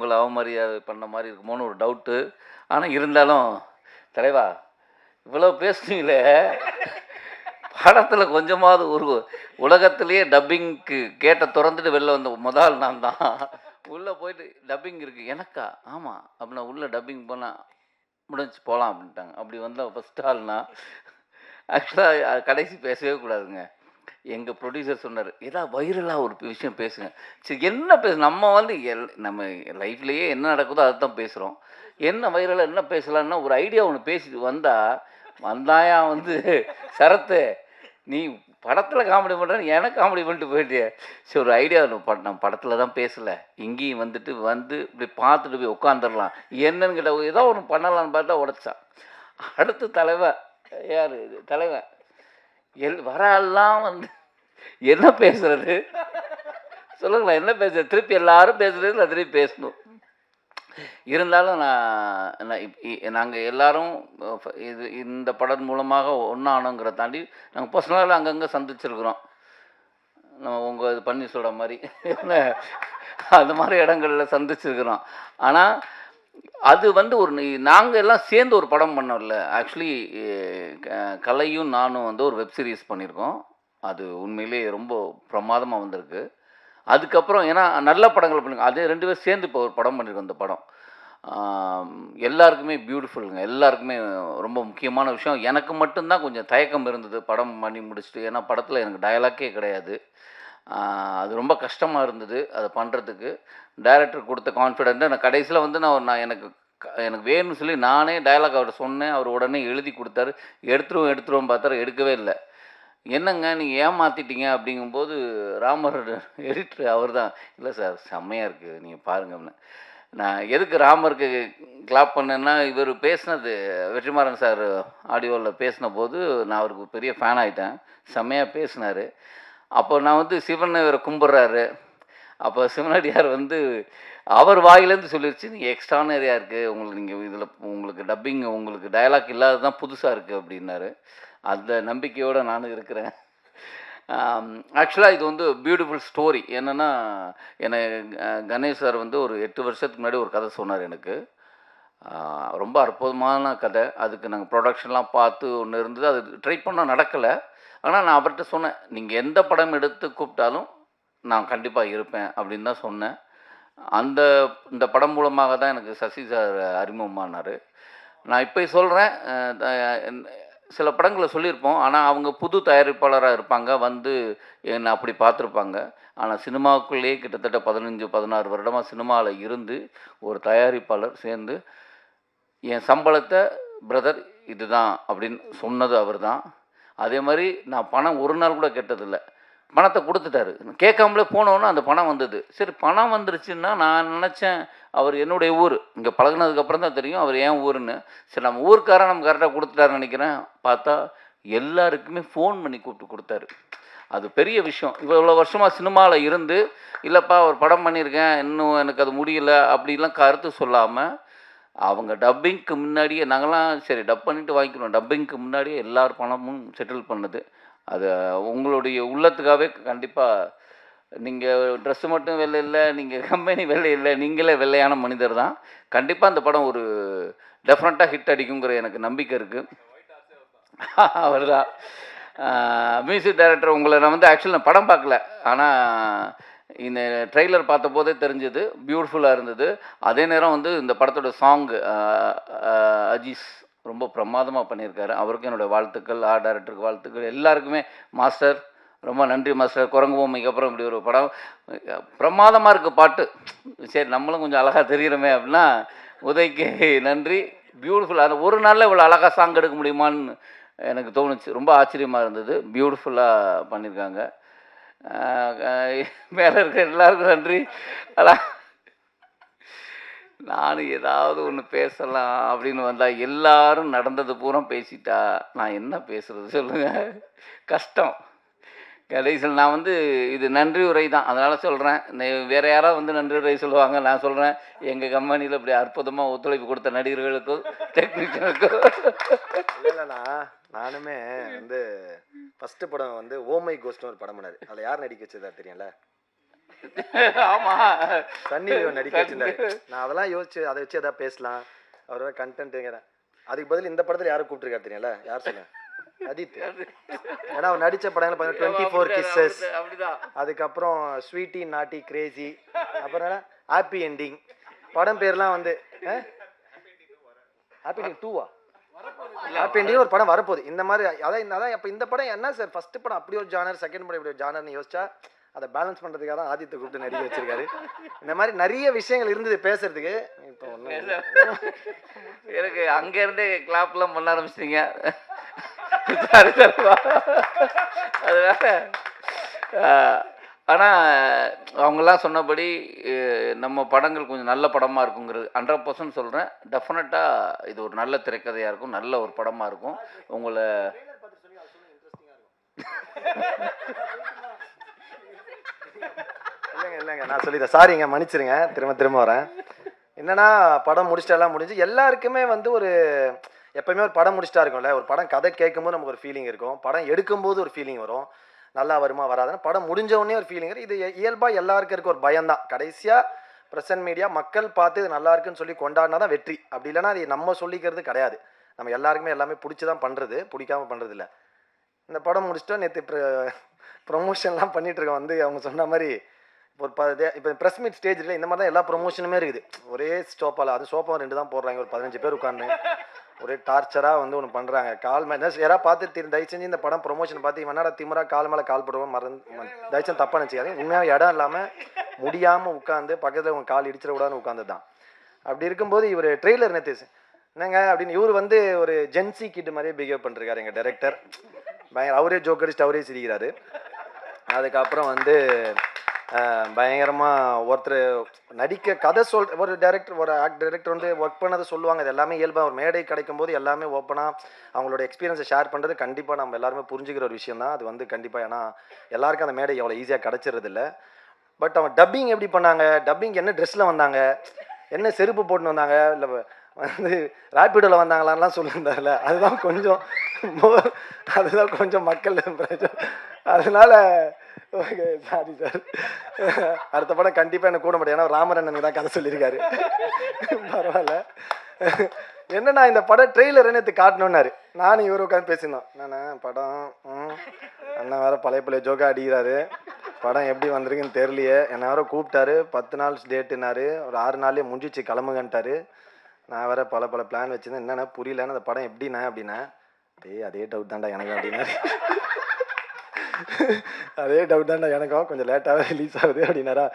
உங்களை அவமரியாதை பண்ண மாதிரி இருக்குமோன்னு ஒரு டவுட்டு. ஆனால் இருந்தாலும் தலைவா இவ்வளோ பேசுனீங்களே, படத்தில் கொஞ்சமாவது ஒரு உலகத்திலேயே டப்பிங்க்கு கேட்ட திறந்துட்டு வெளில வந்த முதல் நான் தான். உள்ளே போயிட்டு டப்பிங் இருக்குது எனக்கா ஆமாம் அப்படின்னா உள்ளே டப்பிங் போனால் முடிஞ்சு போகலாம் அப்படின்ட்டாங்க. அப்படி வந்தால் ஃபஸ்ட் ஆள்னா ஆக்சுவலாக கடைசி பேசவே கூடாதுங்க. எங்கள் ப்ரொடியூசர் சொன்னார், ஏதாவது வைரலாக ஒரு விஷயம் பேசுங்க. சரி என்ன நம்ம வந்து நம்ம லைஃப்லேயே என்ன நடக்குதோ அதை தான் பேசுகிறோம். என்ன வைரலாக என்ன பேசலான்னா ஒரு ஐடியா ஒன்று பேசிட்டு வந்தாயா வந்து சரத்து நீ படத்தில் காமெடி பண்ணுறேன்னு எனக்கு காமெடி பண்ணிட்டு போயிட்டியே. சரி ஒரு ஐடியா நம்ம படத்தில் தான் பேசலை, இங்கேயும் வந்து இப்படி பார்த்துட்டு போய் உட்காந்துடலாம் என்னன்னு கேட்ட ஏதோ ஒன்று பண்ணலான்னு பார்த்தா உடச்சான். அடுத்து தலைவன் யார் தலைவன் வர ஆள்லாம் வந்து என்ன பேசுறது சொல்லுங்களேன், என்ன பேசுறது, திருப்பி எல்லாரும் பேசுறது நான் திருப்பி பேசணும். இருந்தாலும் நாங்கள் எல்லாரும் இந்த படம் மூலமாக ஒன்றானோங்கிற தாண்டி நாங்கள் பர்சனலாக அங்கங்கே சந்திச்சிருக்கிறோம். நம்ம உங்கள் இது பண்ணி சொல்கிற மாதிரி அந்த மாதிரி இடங்களில் சந்திச்சிருக்கிறோம். ஆனால் அது வந்து நாங்கள் எல்லாம் சேர்ந்து ஒரு படம் பண்ணோம்ல. ஆக்சுவலி கலையும் நானும் வந்து ஒரு வெப் சீரிஸ் பண்ணியிருக்கோம். அது உண்மையிலே ரொம்ப பிரமாதமாக வந்திருக்கு. அதுக்கப்புறம் ஏன்னா நல்ல படங்கள் பண்ணியிருக்கோம், அதே 2 பேரும் சேர்ந்து இப்போ ஒரு படம் பண்ணியிருக்கோம். இந்த படம் எல்லாருக்குமே பியூட்டிஃபுல்லுங்க. எல்லாருக்குமே ரொம்ப முக்கியமான விஷயம். எனக்கு மட்டும்தான் கொஞ்சம் தயக்கம் இருந்தது படம் பண்ணி முடிச்சுட்டு. ஏன்னா படத்தில் எனக்கு டயலாக்கே கிடையாது. அது ரொம்ப கஷ்டமாக இருந்தது அதை பண்ணுறதுக்கு. டைரக்டர் கொடுத்த கான்ஃபிடென்ட்டு நான் கடைசியில் வந்து நான் எனக்கு வேணும்னு சொல்லி நானே டயலாக் அவர்கிட்ட சொன்னேன். அவர் உடனே எழுதி கொடுத்தாரு. எடுத்துருவோம் பார்த்தாரு, எடுக்கவே இல்லை. என்னங்க நீங்கள் ஏமாற்றிட்டீங்க அப்படிங்கும்போது ராமர் எடிட்ரு அவர் தான், இல்லை சார் செம்மையாக இருக்குது நீங்கள் பாருங்கன்னு. நான் எதுக்கு ராமருக்கு கிளாப் பண்ணேன்னா, இவர் பேசினது வெற்றிமாறன் சார் ஆடியோவில் பேசின போது நான் அவருக்கு பெரிய ஃபேன் ஆகிட்டேன். செம்மையாக பேசினார். அப்போ நான் வந்து சிவனை இவரை கும்பிட்றாரு. அப்போ சிவனடியார் வந்து அவர் வாயிலேருந்து சொல்லிடுச்சு, நீங்கள் எக்ஸ்ட்ரானரியாக இருக்குது நீங்கள் இதில் உங்களுக்கு டப்பிங் உங்களுக்கு டயலாக் இல்லாதது தான் புதுசாக இருக்குது அப்படின்னாரு. அந்த நம்பிக்கையோடு நானும் இருக்கிறேன். ஆக்சுவலாக இது வந்து பியூட்டிஃபுல் ஸ்டோரி. என்னென்னா கணேஷ் சார் வந்து ஒரு 8 வருஷத்துக்கு முன்னாடி ஒரு கதை சொன்னார் எனக்கு. ரொம்ப அற்புதமான கதை. அதுக்கு நாங்கள் ப்ரொடக்ஷன்லாம் பார்த்து ஒன்று இருந்தது. அது ட்ரை பண்ணால் நடக்கலை. ஆனால் நான் அவர்கிட்ட சொன்னேன், நீங்கள் எந்த படம் எடுத்து கூப்பிட்டாலும் நான் கண்டிப்பாக இருப்பேன் அப்படின்னு தான் சொன்னேன். இந்த படம் மூலமாக தான் எனக்கு சசி சார் அறிமுகமானார். நான் இப்போ சொல்கிறேன், சில படங்களை சொல்லியிருப்போம். ஆனால் அவங்க புது தயாரிப்பாளராக இருப்பாங்க, வந்து என்னை அப்படி பார்த்துருப்பாங்க. ஆனால் சினிமாவுக்குள்ளேயே கிட்டத்தட்ட 15-16 வருடமாக சினிமாவில் இருந்து ஒரு தயாரிப்பாளர் சேர்ந்து என் சம்பளத்தை பிரதர் இதுதான் அப்படின்னு சொன்னது அவர் தான். அதே மாதிரி நான் பணம் ஒரு நாள் கூட கேட்டதில்லை. பணத்தை கொடுத்துட்டாரு. கேட்காமலே போனோன்னு அந்த பணம் வந்தது. சரி பணம் வந்துருச்சுன்னா நான் நினச்சேன் அவர் என்னுடைய ஊர், இங்கே பழகினதுக்கப்புறம் தான் தெரியும் அவர் ஏன் ஊருன்னு. சரி நம்ம ஊருக்காரன் நம்ம கரெக்டாக கொடுத்துட்டாருன்னு நினைக்கிறேன். பார்த்தா எல்லாருக்குமே ஃபோன் பண்ணி கூப்பிட்டு கொடுத்தாரு. அது பெரிய விஷயம். இவ்வளோ வருஷமாக சினிமாவில் இருந்து இல்லைப்பா ஒரு படம் பண்ணியிருக்கேன் இன்னும் எனக்கு அது முடியல அப்படிலாம் கருத்து சொல்லாமல், அவங்க டப்பிங்க்கு முன்னாடியே நாங்களாம் சரி டப் பண்ணிவிட்டு வாங்கிக்கணும், டப்பிங்க்கு முன்னாடியே எல்லார் பணமும் செட்டில் பண்ணது. அது உங்களுடைய உள்ளத்துக்காகவே கண்டிப்பாக. நீங்கள் ட்ரெஸ்ஸு மட்டும் வெள்ளை இல்லை, நீங்கள் கம்பெனி வெள்ளை இல்லை, நீங்களே வெள்ளையான மனிதர் தான். கண்டிப்பாக அந்த படம் ஒரு டெஃபினட்டாக ஹிட் அடிக்குங்கிற எனக்கு நம்பிக்கை இருக்குது. அவர் தான் மியூசிக் டைரக்டர். உங்களை நான் வந்து ஆக்சுவலி நான் படம் பார்க்கல, ஆனால் இந்த ட்ரெய்லர் பார்த்த போதே தெரிஞ்சது பியூட்டிஃபுல்லாக இருந்தது. அதே நேரம் வந்து இந்த படத்தோட சாங்கு அஜீஸ் ரொம்ப பிரமாதமாக பண்ணியிருக்காரு. அவருக்கும் என்னுடைய வாழ்த்துக்கள், டைரக்டருக்கு வாழ்த்துக்கள், எல்லாருக்குமே. மாஸ்டர் ரொம்ப நன்றி மாஸ்டர். குரங்கு பொம்மைக்கு அப்புறம் இப்படி ஒரு படம் பிரமாதமாக இருக்குது பாட்டு. சரி நம்மளும் கொஞ்சம் அழகாக தெரிகிறோமே அப்படின்னா உதய்க்கு நன்றி. பியூட்டிஃபுல். அந்த ஒரு நாளில் இவ்வளோ அழகாக சாங் எடுக்க முடியுமான்னு எனக்கு தோணுச்சு. ரொம்ப ஆச்சரியமாக இருந்தது. பியூட்டிஃபுல்லாக பண்ணியிருக்காங்க. மேலே இருக்க எல்லாருக்கும் நன்றி. அதான் நானும் ஏதாவது ஒன்று பேசலாம் அப்படின்னு வந்தால் எல்லாரும் நடந்தது பூரா பேசிட்டா நான் என்ன பேசுகிறது சொல்லுங்கள், கஷ்டம். கடைசியில் நான் வந்து இது நன்றி உரை தான், அதனால் சொல்கிறேன். வேறு யாராவது வந்து நன்றி உரை சொல்லுவாங்க, நான் சொல்கிறேன் எங்கள் கம்பெனியில் இப்படி அற்புதமாக ஒத்துழைப்பு கொடுத்த நடிகர்களுக்கும் டெக்னீஷியனுக்கும். இல்லைண்ணா நானுமே வந்து ஃபஸ்ட்டு படம் வந்து ஓமை கோஸ்ட்னு ஒரு படம் பண்ணார். அதில் யார் நடிக்க வச்சதா தெரியும்ல? ஆமா. சன்னி லியோன் நடிக்க வச்சிருந்தாரு. நான் அதெல்லாம் யோசிச்சு அதை வச்சு எதாவது பேசலாம், அவரோட கண்டென்ட்டுங்கிறேன். அதுக்கு பதில் இந்த படத்தில் யாரும் கூப்பிட்டுருக்காரு தெரியும்ல? யார் சொல்லுங்க? அஜித். ஏன்னா அவர் நடித்த படங்கள் பார்த்தீங்கன்னா 24 கிஸ்ஸஸ், அதுக்கப்புறம் ஸ்வீட்டி நாட்டி கிரேசி, அப்புறம் என்ன ஹாப்பி என்டிங். படம் பேர்லாம் வந்து ஹாப்பி என்டிங் 2வா? ஹாப்பி என்டிங் ஒரு படம் வரப்போகுது. இந்த மாதிரி அதான் அப்போ இந்த படம் என்ன சார், ஃபர்ஸ்ட் படம் அப்படி ஒரு ஜானர், செகண்ட் படம் இப்படி ஒரு ஜானர்னு யோசிச்சா அதை பேலன்ஸ் பண்ணுறதுக்காக தான் ஆதித்தை கூப்பிட்டு நடிக்க வச்சிருக்காரு. இந்த மாதிரி நிறைய விஷயங்கள் இருந்தது பேசுறதுக்கு. இப்போ எனக்கு அங்கேருந்தே கிளாப்லாம் பண்ண ஆரம்பிச்சிட்டீங்க. சரி சரிவா. அதனால ஆனால் அவங்கெல்லாம் சொன்னபடி நம்ம படங்கள் கொஞ்சம் நல்ல படமாக இருக்குங்கிறது 100% சொல்கிறேன். டெஃபினட்டாக இது ஒரு நல்ல திரைக்கதையாக இருக்கும், நல்ல ஒரு படமாக இருக்கும். உங்களை இல்லைங்க நான் சொல்லிடுறேன், சாரிங்க மன்னிச்சிருங்க, திரும்ப வரேன். என்னன்னா படம் முடிச்சிட்டெல்லாம் முடிஞ்சு எல்லாருக்குமே வந்து ஒரு எப்பவுமே ஒரு படம் முடிச்சிட்டா இருக்கும்ல, ஒரு படம் கதை கேட்கும்போது நமக்கு ஒரு ஃபீலிங் இருக்கும், படம் எடுக்கும்போது ஒரு ஃபீலிங் வரும், நல்லா வருமா வராதுன்னு. படம் முடிஞ்ச உடனே ஒரு ஃபீலிங் வரும். இது இயல்பாக எல்லாருக்கும் இருக்க ஒரு பயம்தான். கடைசியாக ப்ரெசன்ட் மீடியா மக்கள் பார்த்து இது நல்லா இருக்குன்னு சொல்லி கொண்டாடினா தான் வெற்றி. அப்படி இல்லைன்னா அது நம்ம சொல்லிக்கிறது கிடையாது. நம்ம எல்லாருக்குமே எல்லாமே பிடிச்சி தான் பண்ணுறது, பிடிக்காம பண்ணுறது இல்லை. இந்த படம் முடிச்சுட்டோம். நேற்று ப்ரொமோஷன்லாம் பண்ணிட்டு இருக்கோம். வந்து அவங்க சொன்ன மாதிரி ஒரு இப்போ ப்ரெஸ் மீட் ஸ்டேஜில் இந்த மாதிரி தான் எல்லா ப்ரொமோஷனுமே இருக்குது. ஒரே ஸ்டோப்பால், அது சோப்பா 2 தான் போடுறாங்க, ஒரு 15 பேர் உட்காந்து ஒரே டார்ச்சராக வந்து ஒன்று பண்ணுறாங்க. கால் மேலே யாராவது பார்த்து தயவு செஞ்சு இந்த படம் ப்ரொமோஷன் பார்த்து இவனடா திமுறா கால் மேலே கால் போடுவோம் தயவு செஞ்சு தப்பாக நினச்சிக்காதீங்க. உண்மையாக இடம் இல்லாமல் முடியாமல் உட்காந்து பக்கத்தில் உங்கள் கால் இடிச்சிடக்கூடாதுன்னு உட்காந்து தான். அப்படி இருக்கும்போது இவர் ட்ரெய்லர் நேற்று என்னங்க அப்படின்னு இவர் வந்து ஒரு ஜென்சி கிட் மாதிரியே பிஹேவ் பண்ணிருக்காரு எங்கள் டைரக்டர். பயங்கர அவரே ஜோக் அடிச்சுட்டு அவரே சிரிக்கிறாரு. அதுக்கப்புறம் வந்து பயங்கரமாக ஒருத்தர் நடிக்க கதை ஒரு டைரக்டர் ஒரு டைரக்டர் வந்து ஒர்க் பண்ணதை சொல்லுவாங்க. அது எல்லாமே இயல்பாக ஒரு மேடை கிடைக்கும் போது எல்லாமே ஓப்பனாக அவங்களோட எக்ஸ்பீரியன்ஸை ஷேர் பண்ணுறது கண்டிப்பாக நம்ம எல்லாருமே புரிஞ்சுக்கிற ஒரு விஷயம் தான் அது வந்து கண்டிப்பாக. ஏன்னா எல்லாருக்கும் அந்த மேடை எவ்வளோ ஈஸியாக கிடச்சிறது இல்லை. பட் அவன் டப்பிங் எப்படி பண்ணாங்க, டப்பிங் என்ன ட்ரெஸ்ஸில் வந்தாங்க, என்ன செருப்பு போட்டுன்னு வந்தாங்க, இல்லை வந்து ராப்பிடோவில் வந்தாங்களான்லாம் சொல்லியிருந்தாங்கல்ல, அதுதான் கொஞ்சம் மக்கள் அதனால ஓகே சாரி சார். அடுத்த படம் கண்டிப்பாக எனக்கு கூட முடியும், ஏன்னா ராமரண்ணனுக்கு தான் கதை சொல்லியிருக்காரு. பரவாயில்ல. என்னன்னா இந்த படம் ட்ரெய்லர் நேற்று காட்டணுன்னாரு. நானும் இவரு உட்காந்து பேசியிருந்தோம். என்னண்ணா படம் அண்ணன் வேறு பழைய ஜோக்கா அடிக்கிறாரு, படம் எப்படி வந்திருக்குன்னு தெரியலையே. என்ன வேறு கூப்பிட்டாரு, 10 நாள் டேட்டுனாரு, ஒரு 6 நாள்லேயே முடிஞ்சிச்சு கிளம்புங்கன்ட்டாரு. நான் வேறு பல பிளான் வச்சுருந்தேன். என்னென்ன புரியலன்னு அந்த படம் எப்படிண்ணா அப்படின்னா, அதே டவுட் தான்டா எனக்கு அப்படின்னாரு. அதே டவுட் தான்டா எனக்கும், கொஞ்சம் லேட்டாகவே ரிலீஸ் ஆகுது அப்படின்னாரா.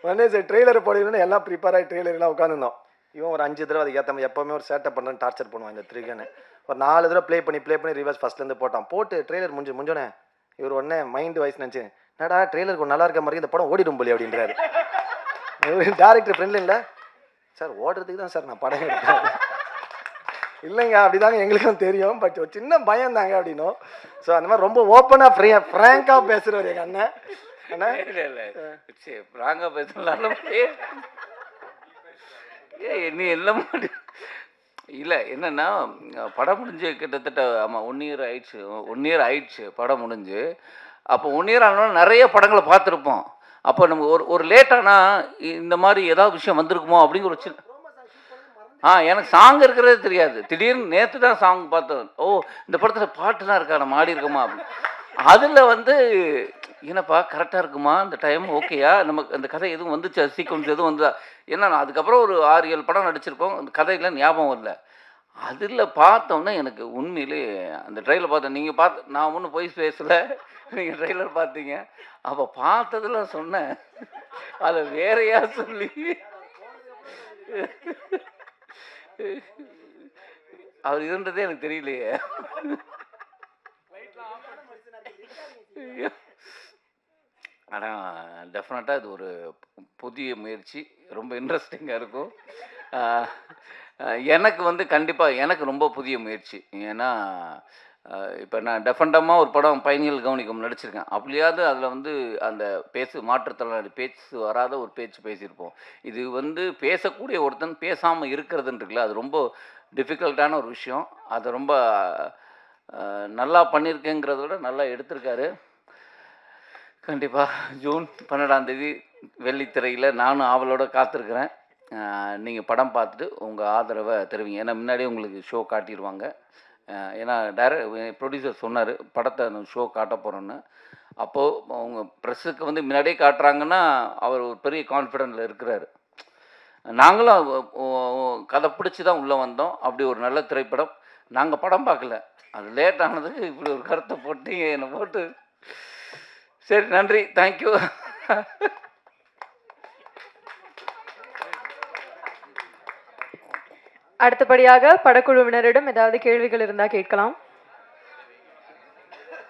உடனே சரி ட்ரெய்லரை போடணும்னு எல்லாம் ப்ரிப்பேர் ஆகி ட்ரெய்லர்லாம் உட்காந்துருந்தோம். இவன் ஒரு 5 தடவை அதுக்கு ஏற்ற மாதிரி எப்போவுமே ஒரு சேட்டப் பண்ணுறேன்னு டார்ச்சர் பண்ணுவான் இந்த த்ரிகன்னு. ஒரு 4 தடவை ப்ளே பண்ணி ரிவர்ஸ் ஃபஸ்ட்லேருந்து போட்டு ட்ரெய்லர் முடிஞ்சோடனே இவர் உடனே மைண்டு வாய்ஸ் நினச்சி, என்னடா ட்ரெய்லருக்கு நல்லா இருக்க மாதிரி இந்த படம் ஓடிடும் போலி அப்படின்றாரு. டேரக்டர் ஃப்ரெண்ட்ல இல்லை சார், ஓடுறதுக்கு தான் சார் நான் படம் எடுத்தேன். இல்லைங்க அப்படிதாங்க எங்களுக்கும் தெரியும், பட் ஒரு சின்ன பயம் தாங்க அப்படின்னும். ஸோ அந்த மாதிரி ரொம்ப ஓப்பனாக ஃப்ராங்காக பேசுகிறவர் எங்கள் அண்ணன். அண்ணா இல்லை சரி ஃப்ராங்காக பேசலாம். நீ எல்லாம் இல்லை என்னென்னா படம் முடிஞ்சு கிட்டத்தட்ட ஆமாம் 1 இயர் ஆயிடுச்சு. 1 இயர் ஆயிடுச்சு படம் முடிஞ்சு. அப்போ 1 இயர் ஆனாலும் நிறைய படங்களை பார்த்துருப்போம். அப்போ நம்ம ஒரு லேட்டானால் இந்த மாதிரி ஏதாவது விஷயம் வந்திருக்குமோ அப்படிங்கிற ஒரு சின்ன எனக்கு சாங் இருக்கிறதே தெரியாது. திடீர்னு நேற்று தான் சாங் பார்த்தேன். ஓ இந்த படத்தில் பாட்டுலாம் இருக்கா, நம்ம ஆடி இருக்கோமா அப்படின்னு. அதில் வந்து என்னப்பா கரெக்டாக இருக்குமா இந்த டைம், ஓகேயா நமக்கு அந்த கதை எதுவும் வந்துச்சு, சீக்வன்ஸ் எதுவும் வந்தா என்ன. அதுக்கப்புறம் ஒரு 6-7 படம் நடிச்சிருக்கோம், அந்த கதையெல்லாம் ஞாபகம் இல்லை. அதில் பார்த்தோன்னே எனக்கு உண்மையிலே அந்த ட்ரெயிலர் பார்த்தேன். நீங்கள் பார்த்து நான் ஒன்றும் போய் பேசலை, நீங்கள் ட்ரெய்லர் பார்த்தீங்க. அப்போ பார்த்ததில் சொன்னேன் அதை வேறையா சொல்லி அவர் இருந்ததே எனக்கு தெரியலையே. ஆனால் டெஃபினட்டாக இது ஒரு புதிய முயற்சி, ரொம்ப இன்ட்ரெஸ்டிங்காக இருக்கும். எனக்கு வந்து கண்டிப்பாக எனக்கு ரொம்ப புதிய முயற்சி. ஏன்னா இப்போ நான் டெஃபண்டமாக ஒரு படம் பயணிகள் கவனிக்கும் நடிச்சிருக்கேன். அப்படியாவது அதில் வந்து அந்த மாற்றுத்திறனாளி பேச்சு வராத ஒரு பேச்சு பேசியிருப்போம். இது வந்து பேசக்கூடிய ஒருத்தன் பேசாமல் இருக்கிறதுன்றதுல அது ரொம்ப டிஃபிகல்ட்டான ஒரு விஷயம். அதை ரொம்ப நல்லா பண்ணியிருக்கேங்கிறத விட நல்லா எடுத்திருக்காரு. கண்டிப்பாக ஜூன் 12ஆம் தேதி வெள்ளித்திரையில் நானும் ஆவலோட காத்திருக்கிறேன். நீங்கள் படம் பார்த்துட்டு உங்கள் ஆதரவை தெரிவிங்க. ஏன்னா முன்னாடியே உங்களுக்கு ஷோ காட்டிடுவாங்க. ஏன்னா ப்ரொடியூசர் சொன்னார் படத்தை ஷோ காட்ட போகிறோன்னு. அப்போது அவங்க ப்ரெஸ்ஸுக்கு வந்து முன்னாடியே காட்டுறாங்கன்னா அவர் ஒரு பெரிய கான்ஃபிடென்ட்டில் இருக்கிறாரு. நாங்களும் கதை பிடிச்சி தான் உள்ளே வந்தோம். அப்படி ஒரு நல்ல திரைப்படம். நாங்கள் படம் பார்க்கல. அது லேட் ஆனதுக்கு இப்படி ஒரு கருத்தை போட்டீங்க என்னை போட்டு. சரி, நன்றி, தேங்க்யூ. அடுத்தபடியாக படக்குழுவினரிடம் ஏதாவது கேள்விகள் இருந்தால் கேட்கலாம்.